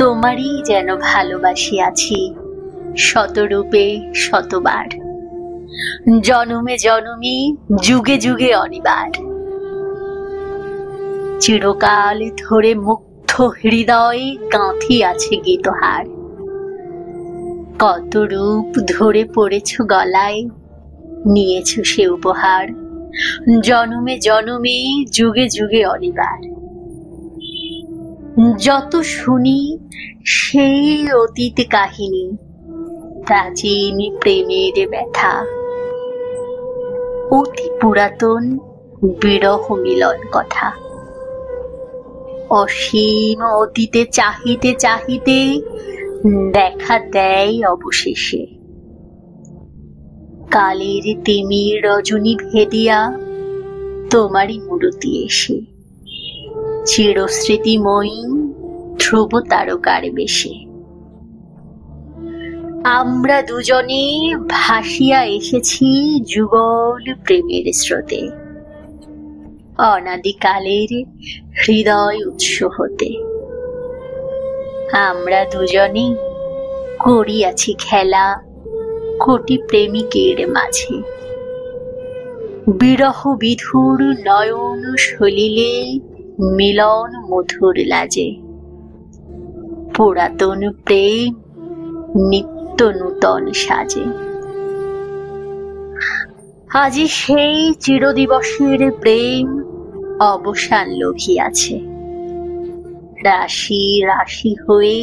তোমারই যেন ভালোবাসি আছি শতরূপে শতবার, জনমে জনমে যুগে যুগে অনিবার। চিরকাল ধরে মুগ্ধ হৃদয়ে গাঁথি আছে গীতহার। কত রূপ ধরে পড়েছ গলায়, নিয়েছ সে উপহার, জনমে জনমে যুগে যুগে অনিবার। যত শুনি সেই অতীত কাহিনী, প্রাচীন প্রেমের ব্যথা, অতি পুরাতন বিরহ মিলন কথা। অসীম অতীতে চাহিতে চাহিতে দেখা দেয় অবশেষে কালের তিমির রজনী ভেদিয়া তোমারই মূরতি এসে, চিরস্মৃতিময়ী ধ্রুব তারকার বেশে। আমরা দুজনে ভাসিয়া এসেছি যুগল প্রেমের স্রোতে, অনাদিকালের হৃদয় উৎস হতে। আমরা দুজনে করিয়াছি খেলা কোটি প্রেমিকের মাঝে, বিরহ বিধুর নয়ন সলিলে মিলন মধুর লাজে। পুরাতন প্রেম নিত্য নূতন সাজে। আজি সেই চিরদিবসের প্রেম অবসান লভিয়াছে, রাশি রাশি হয়ে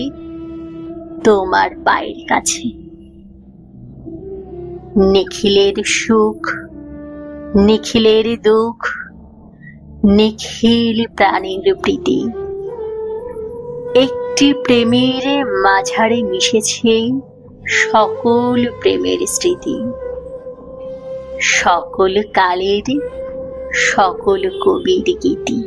তোমার পায়ের কাছে। নিখিলের সুখ নিখিলের দুঃখ, নিখিল প্রাণের প্রীতি, একটি প্রেমের মাঝারে মিশেছে সকল প্রেমের স্মৃতি। সকল কালের সকল কবির গীতি।